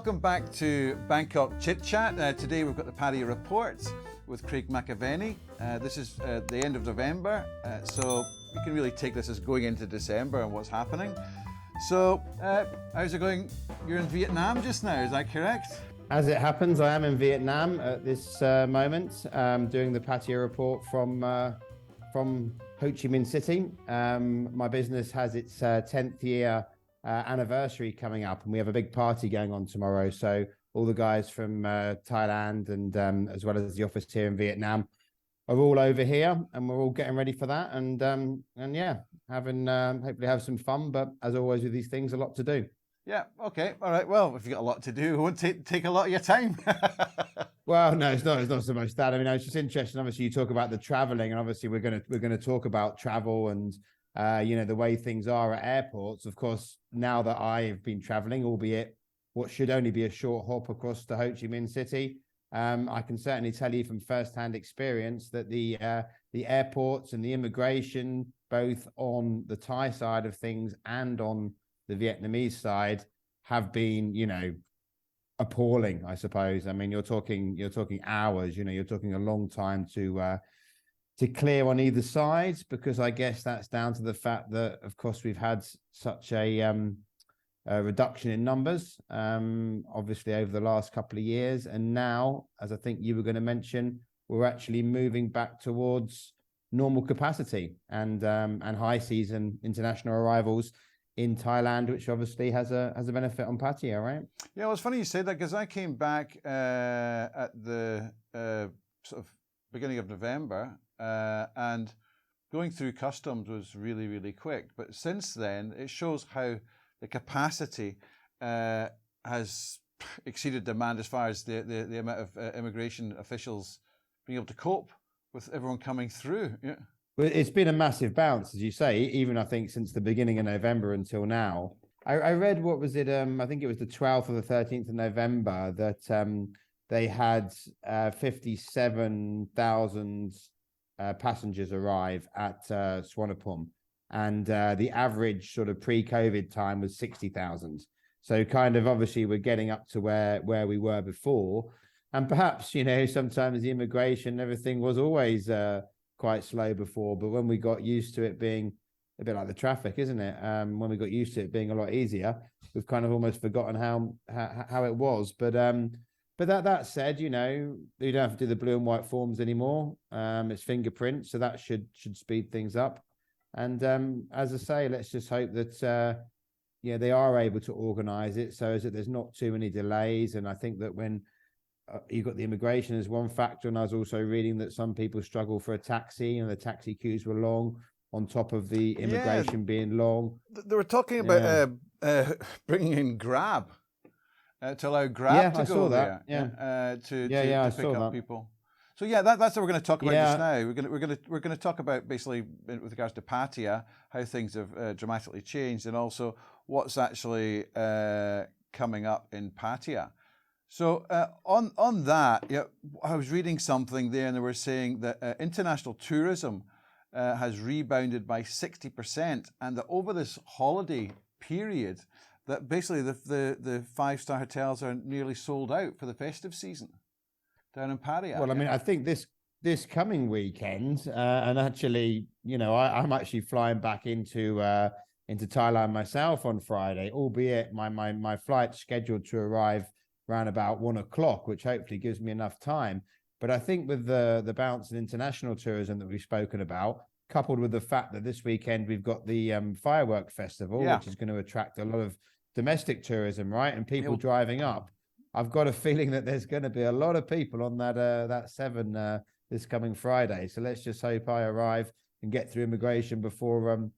welcome back to Bangkok ChitChat. Today we've got the Pattaya report with Craig McAvenny. This is the end of November, so you can really take this as going into December and what's happening. So, how's it going? You're in Vietnam just now, is that correct? As it happens, I am in Vietnam at this moment, doing the Pattaya report from Ho Chi Minh City. My business has its 10th year anniversary coming up, and we have a big party going on tomorrow. So all the guys from Thailand and as well as the office here in Vietnam are all over here, and we're all getting ready for that. And yeah, having hopefully have some fun. But as always with these things, a lot to do. Yeah. Okay. All right. Well, if you've got a lot to do, it won't take a lot of your time. Well, no, it's not so much that. I mean, I was just interested. Obviously, you talk about the traveling, and obviously, we're gonna talk about travel and the way things are at airports. Of course, now that I've been traveling, albeit what should only be a short hop across to Ho Chi Minh City, I can certainly tell you from first-hand experience that the airports and the immigration, both on the Thai side of things and on the Vietnamese side, have been, appalling, I suppose. I mean, you're talking hours. You're talking a long time to clear on either side, because I guess that's down to the fact that, of course, we've had such a reduction in numbers, obviously over the last couple of years, and now, as I think you were going to mention, we're actually moving back towards normal capacity and high season international arrivals in Thailand, which obviously has a benefit on Pattaya, right? Yeah, well, it's funny you say that, because I came back at the sort of beginning of November, and going through customs was really, really quick. But since then, it shows how the capacity has exceeded demand as far as the amount of immigration officials being able to cope with everyone coming through. Yeah. Well, it's been a massive bounce, as you say, even I think since the beginning of November until now. I read, what was it? I think it was the 12th or the 13th of November that they had 57,000 passengers arrive at Suvarnabhumi, and the average sort of pre-COVID time was 60,000. So kind of obviously we're getting up to where we were before, and perhaps sometimes the immigration and everything was always quite slow before, but when we got used to it being a bit like the traffic, isn't it? When we got used to it being a lot easier, we've kind of almost forgotten how it was. But that said, you don't have to do the blue and white forms anymore. It's fingerprints, so that should speed things up. And as I say, let's just hope that they are able to organise it so that there's not too many delays. And I think that when you've got the immigration as one factor, and I was also reading that some people struggle for a taxi, and the taxi queues were long, on top of the immigration being long. They were talking about bringing in Grab to allow Grab to go there, to pick up people. So yeah, that's what we're going to talk about just now. We're going to talk about basically with regards to Pattaya, how things have dramatically changed, and also what's actually coming up in Pattaya. So on that, I was reading something there, and they were saying that international tourism has rebounded by 60%, and that over this holiday period, that basically the five-star hotels are nearly sold out for the festive season down in Pattaya. Well, I mean, I think this coming weekend, and actually, I'm actually flying back into Thailand myself on Friday, albeit my flight's scheduled to arrive around about 1 o'clock, which hopefully gives me enough time. But I think with the bounce in international tourism that we've spoken about, coupled with the fact that this weekend we've got the firework festival, which is going to attract a lot of domestic tourism, right? And people driving up. I've got a feeling that there's going to be a lot of people on that 7 this coming Friday. So let's just hope I arrive and get through immigration before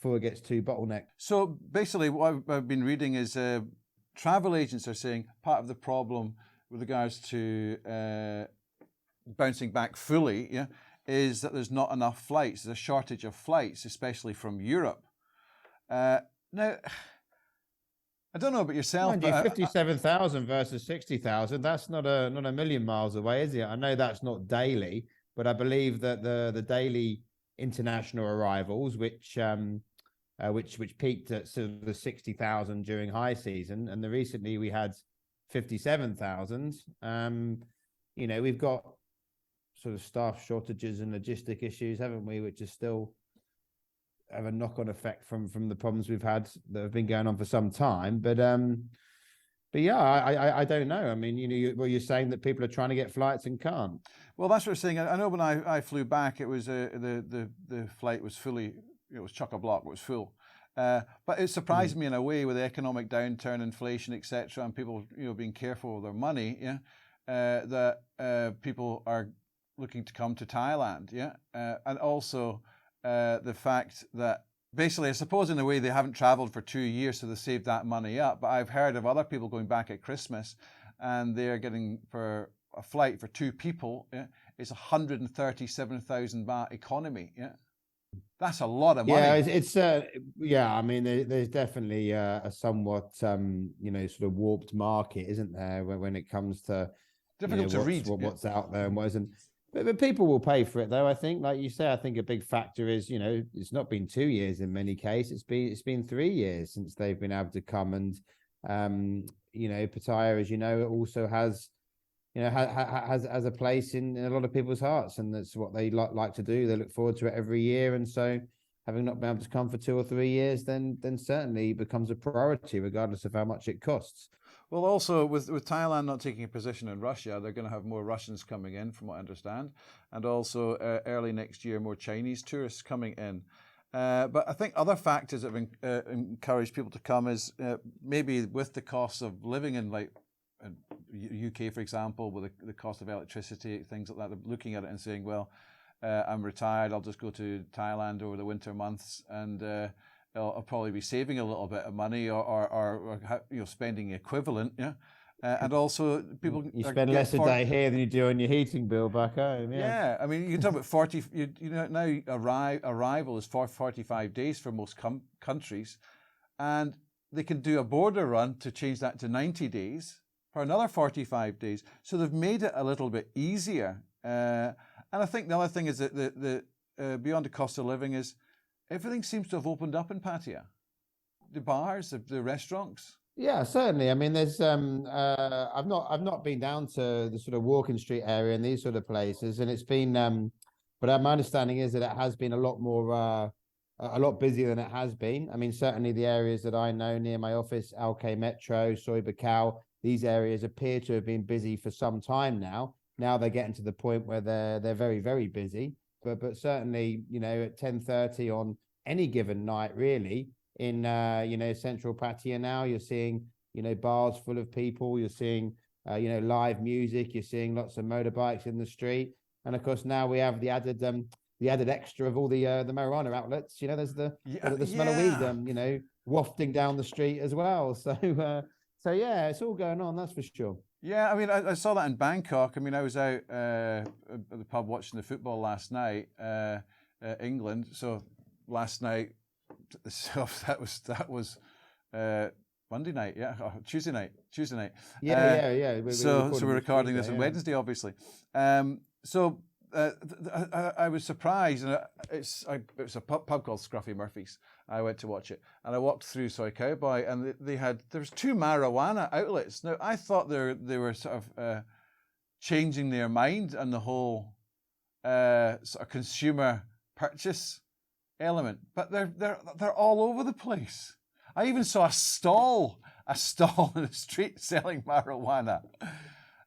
it gets too bottlenecked. So basically what I've been reading is travel agents are saying part of the problem with regards to bouncing back fully, is that there's not enough flights. There's a shortage of flights, especially from Europe. Now, I don't know about yourself, but 57,000 versus 60,000. That's not a million miles away, is it? I know that's not daily, but I believe that the daily international arrivals, which peaked at sort of the 60,000 during high season, and recently we had 57,000. You know, we've got sort of staff shortages and logistic issues, haven't we, which is still have a knock-on effect from the problems we've had that have been going on for some time. But yeah, I don't know. I mean, you know, you're saying that people are trying to get flights and can't. Well, that's what I'm saying. I know when I flew back, it was the flight was fully, it was chock-a-block, it was full. But it surprised me in a way with the economic downturn, inflation, etc., and people, you know, being careful with their money. Yeah, that people are looking to come to Thailand. Yeah, and also the fact that basically, I suppose in a way they haven't traveled for 2 years, so they saved that money up. But I've heard of other people going back at Christmas, and they're getting for a flight for 2 people. Yeah, it's 137,000 baht economy. Yeah. That's a lot of money. Yeah, it's yeah. I mean, there's definitely a somewhat you know, sort of warped market, isn't there, when it comes to difficult to read what's out there and what isn't. But people will pay for it, though. I think, like you say, I think a big factor is, you know, it's not been 2 years in many cases. It's been 3 years since they've been able to come, and you know, Pattaya, as you know, also has, you know, has a place in a lot of people's hearts, and that's what they like to do. They look forward to it every year, and so having not been able to come for 2 or 3 years, then certainly becomes a priority, regardless of how much it costs. Well, also with Thailand not taking a position in Russia, they're going to have more Russians coming in, from what I understand, and also early next year more Chinese tourists coming in. But I think other factors that have encouraged people to come is maybe with the cost of living in, like, UK, for example, with the cost of electricity, things like that, they're looking at it and saying, well, I'm retired, I'll just go to Thailand over the winter months, and I'll probably be saving a little bit of money, or you know, spending equivalent. Yeah. And also people, you spend less a day here than you do on your heating bill back home. Yeah, I mean, you can talk about 40. You know, now arrival is 45 days for most countries, and they can do a border run to change that to 90 days for another 45 days. So they've made it a little bit easier. And I think the other thing is that the beyond the cost of living is everything seems to have opened up in Pattaya. The bars, the restaurants. Yeah, certainly. I mean, there's I've not been down to the sort of Walking Street area and these sort of places, and it's been but my understanding is that it has been a lot more a lot busier than it has been. I mean, certainly the areas that I know near my office, Alke Metro, Soy Buakhao, these areas appear to have been busy for some time now. Now they're getting to the point where they're very, very busy. But certainly, you know, at 10:30 on any given night, really, in you know, central Pattaya now, you're seeing, you know, bars full of people. You're seeing you know, live music. You're seeing lots of motorbikes in the street, and of course now we have the added extra of all the marijuana outlets. You know, there's the smell of weed, you know, wafting down the street as well. So yeah, it's all going on, that's for sure. Yeah, I mean, I saw that in Bangkok. I mean, I was out at the pub watching the football last night, England. So last night, so that was Monday night, yeah, Tuesday night. Yeah. So we're recording this on Wednesday, obviously. So I was surprised, and it's a pub called Scruffy Murphy's. I went to watch it, and I walked through Soy Cowboy, and there was 2 marijuana outlets. Now I thought they were sort of changing their mind on the whole sort of consumer purchase element, but they're all over the place. I even saw a stall in the street selling marijuana.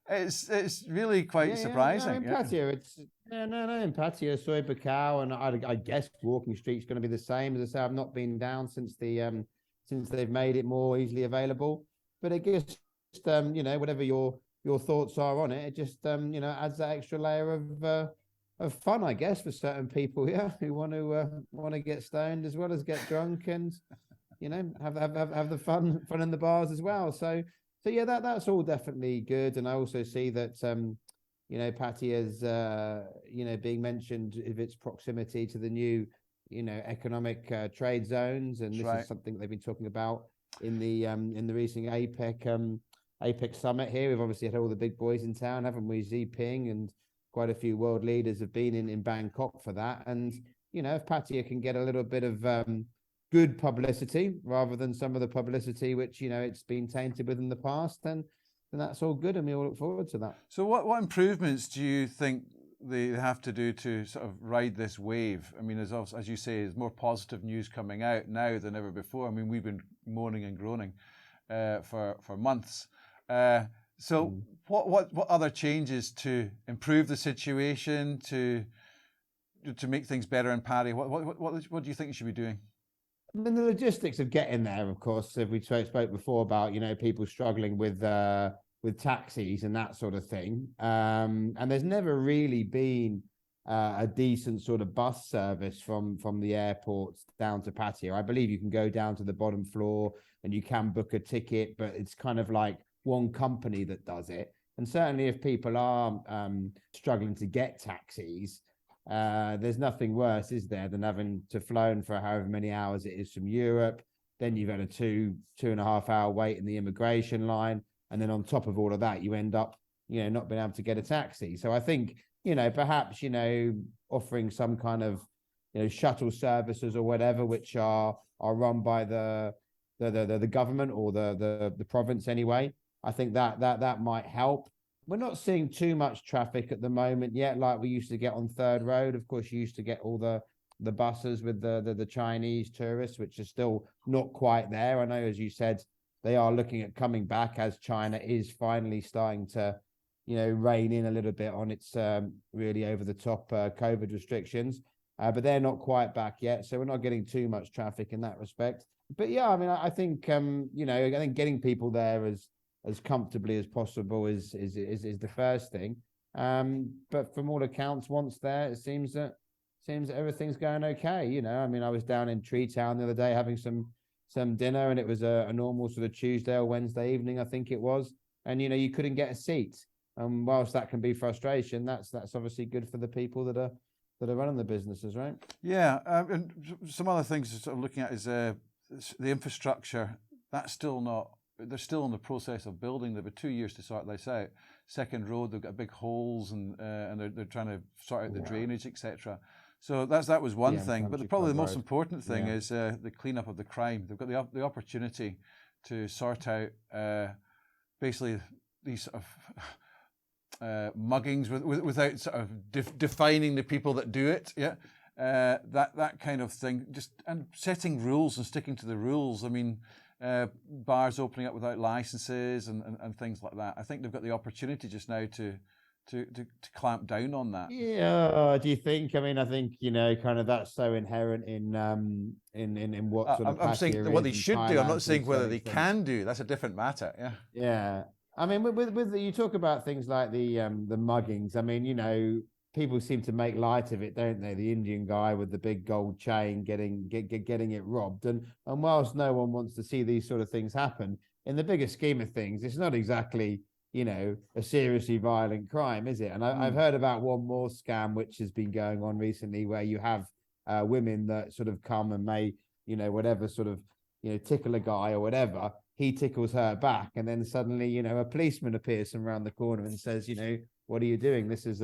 It's really quite surprising. No, in Pattaya, in Pattaya, Soy Buakhao, and I guess Walking Street's going to be the same. As I say, I've not been down since they've made it more easily available. But it just you know, whatever your thoughts are on it, it just you know, adds that extra layer of fun, I guess, for certain people, yeah, who want to get stoned as well as get drunk, and you know, have the fun in the bars as well. So yeah, that's all definitely good. And I also see that you know, Pattaya's you know, being mentioned of its proximity to the new, you know, economic trade zones, and this is something they've been talking about in the recent APEC summit here. We've obviously had all the big boys in town, haven't we? Xi Jinping and quite a few world leaders have been in Bangkok for that. And you know, if Pattaya can get a little bit of good publicity rather than some of the publicity which, you know, it's been tainted with in the past, then that's all good, and we all look forward to that. So what improvements do you think they have to do to sort of ride this wave? I mean, as you say, there's more positive news coming out now than ever before. I mean, we've been moaning and groaning for months. What other changes to improve the situation, to make things better in Paddy? What do you think you should be doing? I mean, the logistics of getting there, of course, if we spoke before about, people struggling with taxis and that sort of thing. And there's never really been a decent sort of bus service from the airport down to Pattaya. I believe you can go down to the bottom floor and you can book a ticket, but it's kind of like one company that does it. And certainly if people are struggling to get taxis, there's nothing worse, is there, than having to flown for however many hours it is from Europe. Then you've got a 2.5 hour wait in the immigration line. And then on top of all of that, you end up, not being able to get a taxi. So I think, perhaps, offering some kind of, shuttle services or whatever, which are run by the government or the province anyway. I think that might help. We're not seeing too much traffic at the moment yet, like we used to get on Third Road. Of course, you used to get all the buses with the Chinese tourists, which are still not quite there. I know, as you said, they are looking at coming back as China is finally starting to, rein in a little bit on its really over the top COVID restrictions. But they're not quite back yet, so we're not getting too much traffic in that respect. But yeah, I mean, I think I think getting people there as comfortably as possible is the first thing. But from all accounts, once there, it seems that everything's going okay. I mean, I was down in Tree Town the other day having some dinner, and it was a normal sort of Tuesday or Wednesday evening, I think it was. And you couldn't get a seat. And whilst that can be frustration, that's obviously good for the people that are running the businesses, right? Yeah, and some other things sort of looking at is the infrastructure. That's still not. They're still in the process of building. They've got 2 years to sort this out. Second road, they've got big holes, and they're trying to sort out the drainage, etc. So that was one thing. But probably the most important thing is the cleanup of the crime. They've got the opportunity to sort out basically these sort of muggings without sort of defining the people that do it. Yeah, that kind of thing. And setting rules and sticking to the rules. I mean. Bars opening up without licenses and things like that. I think they've got the opportunity just now to clamp down on that. Yeah, do you think? I mean, I think kind of that's so inherent in what sort of. I'm saying what they should do. I'm not saying whether they can do. That's a different matter. Yeah. Yeah. I mean, with you talk about things like the muggings. I mean, people seem to make light of it, don't they? The Indian guy with the big gold chain getting it robbed. And whilst no one wants to see these sort of things happen, in the bigger scheme of things, it's not exactly, a seriously violent crime, is it? And I've heard about one more scam which has been going on recently, where you have women that sort of come and may, whatever sort of, tickle a guy or whatever. He tickles her back, and then suddenly, a policeman appears from around the corner and says, what are you doing? This is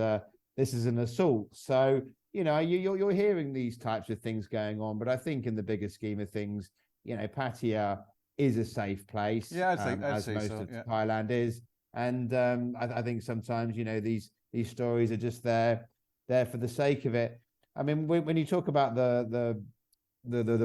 an assault. So, you're hearing these types of things going on, but I think in the bigger scheme of things, Pattaya is a safe place. Yeah, I'd as say most so, of Thailand is. And I think sometimes, these stories are just there for the sake of it. I mean, when you talk about the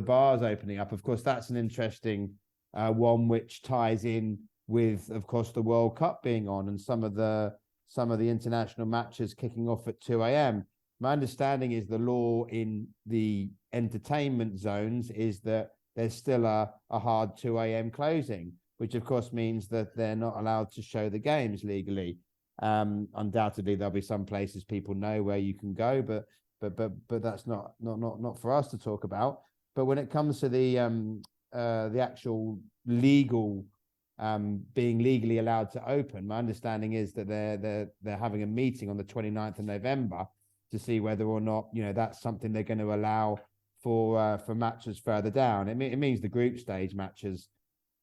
bars opening up, of course, that's an interesting one, which ties in with, of course, the World Cup being on and some of the international matches kicking off at 2 a.m. My understanding is the law in the entertainment zones is that there's still a hard 2 a.m. closing, which of course means that they're not allowed to show the games legally. Undoubtedly, there'll be some places people know where you can go, but that's not for us to talk about. But when it comes to the actual legal being legally allowed to open, my understanding is that they're having a meeting on the 29th of November to see whether or not that's something they're going to allow for matches further down. It means the group stage matches,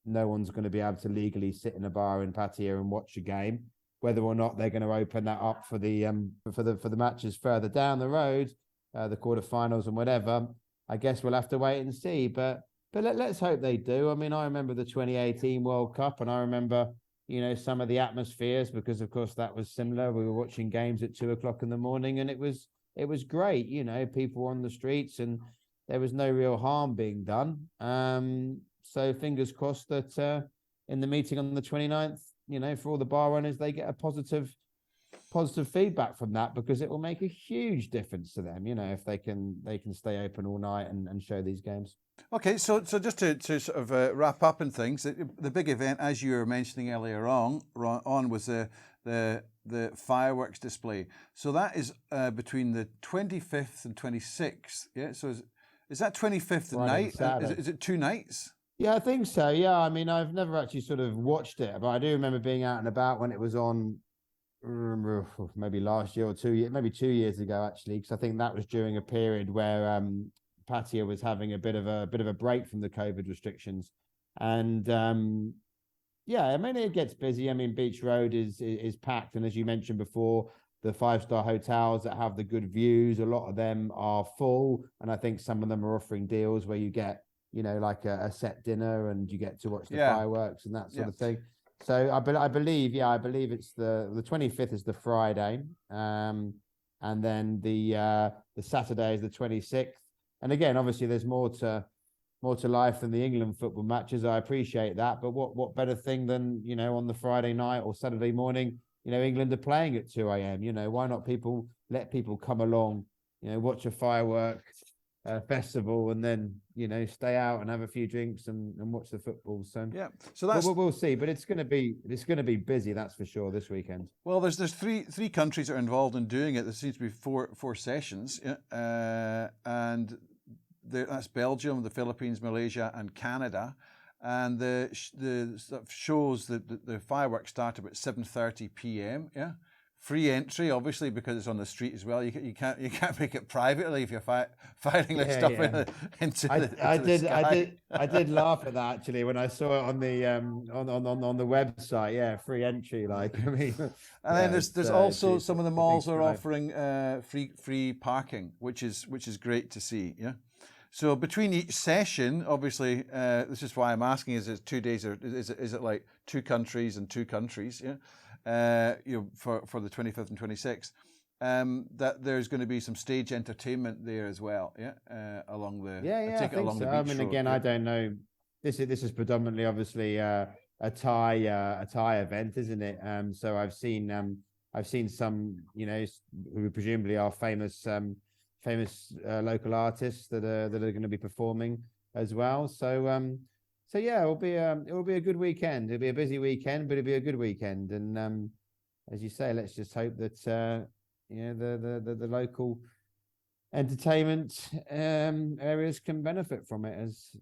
no one's going to be able to legally sit in a bar in Pattaya and watch a game. Whether or not they're going to open that up for the matches further down the road, the quarterfinals and whatever, I guess we'll have to wait and see. But let's hope they do. I mean, I remember the 2018 World Cup, and I remember some of the atmospheres, because of course that was similar. We were watching games at 2 o'clock in the morning, and it was great. People on the streets, and there was no real harm being done. So fingers crossed that in the meeting on the 29th, for all the bar owners, they get a positive feedback from that, because it will make a huge difference to them, if they can stay open all night and show these games. Okay, so just to sort of wrap up and things, the big event, as you were mentioning earlier on was the fireworks display. So that is between the 25th and 26th. Yeah. So is that 25th at night? Is it 2 nights? Yeah, I think so. Yeah, I mean, I've never actually sort of watched it, but I do remember being out and about when it was on. Maybe last year or 2 years, maybe 2 years ago, actually, because I think that was during a period where Pattaya was having a bit of a break from the COVID restrictions, and yeah, I mean, it gets busy. I mean, Beach Road is packed, and as you mentioned before, the 5-star hotels that have the good views, a lot of them are full, and I think some of them are offering deals where you get like a set dinner and you get to watch the fireworks and that sort of thing. So I believe it's the 25th is the Friday, and then the Saturday is the 26th. And again, obviously, there's more to life than the England football matches. I appreciate that, but what better thing than on the Friday night or Saturday morning, England are playing at 2 a.m. Why not let people come along, watch a firework festival, and then stay out and have a few drinks and watch the football. So yeah, so that's we'll see, but it's going to be busy, that's for sure, this weekend. Well, there's three countries that are involved in doing it. There seems to be four sessions, and that's Belgium, the Philippines, Malaysia, and Canada. And the sort of shows that the fireworks start about 7:30 p.m. Yeah. Free entry, obviously, because it's on the street as well. You can't make it privately if you're firing this stuff into the sky. I did laugh at that, actually, when I saw it on the website. Yeah, free entry, like, I mean. And then there's also some of the malls are offering free parking, which is great to see. Yeah. So between each session, obviously, this is why I'm asking: is it 2 days, or is it like 2 countries and 2 countries? Yeah. For the 25th and 26th, that there's going to be some stage entertainment there as well, along the I think so. I mean, again, I don't know. This is predominantly, obviously, a Thai event, isn't it? So I've seen some, who presumably are famous local artists that are going to be performing as well. So yeah, it will be a good weekend. It'll be a busy weekend, but it'll be a good weekend. And as you say, let's just hope that the local entertainment areas can benefit from it, as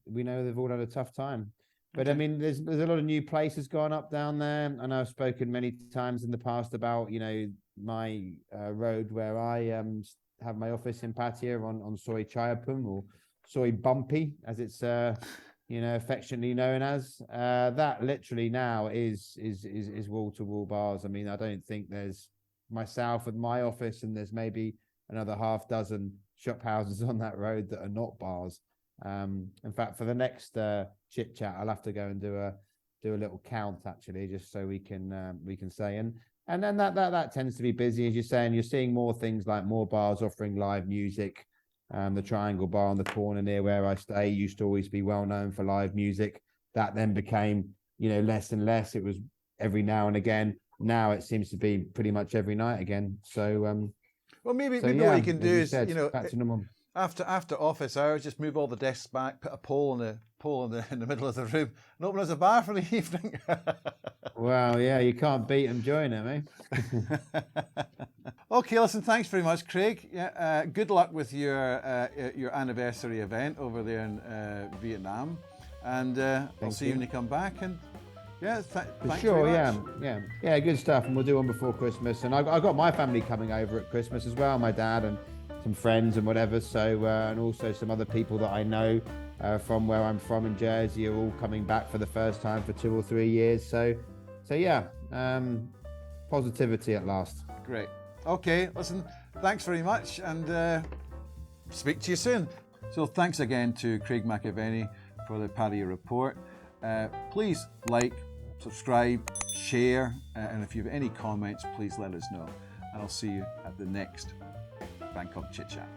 we know they've all had a tough time. But I mean, there's a lot of new places going up down there, and I've spoken many times in the past about my road where I have my office in Pattaya on Soy Chayapum, or Soy Bumpy, as it's affectionately known as. That literally now is wall-to-wall bars. I mean, I don't think there's myself and my office, and there's maybe another half dozen shop houses on that road that are not bars. In fact, for the next ChitChat, I'll have to go and do a little count, actually, just so we can say. And then that tends to be busy, as you're saying. You're seeing more things, like more bars offering live music. The Triangle Bar on the corner near where I stay used to always be well known for live music. That then became, less and less. It was every now and again. Now it seems to be pretty much every night again. So, well, maybe what you can do is, back to normal. After office hours, just move all the desks back, put a pole in the middle of the room, and open as a bar for the evening. Well, yeah, you can't beat them joining them, eh? Okay, listen, thanks very much, Craig. Yeah, good luck with your anniversary event over there in Vietnam, and I'll see you when you come back. And yeah, thanks sure. Very much. Yeah, good stuff. And we'll do one before Christmas. And I got my family coming over at Christmas as well. My dad and some friends and whatever. So and also some other people that I know from where I'm from in Jersey are all coming back for the first time for 2 or 3 years. So yeah, positivity at last. Great. Okay, listen, thanks very much, and speak to you soon. So thanks again to Craig McAvenny for the Pattaya report. Please like, subscribe, share, and if you have any comments, please let us know. And I'll see you at the next Bangkok Chit Chat.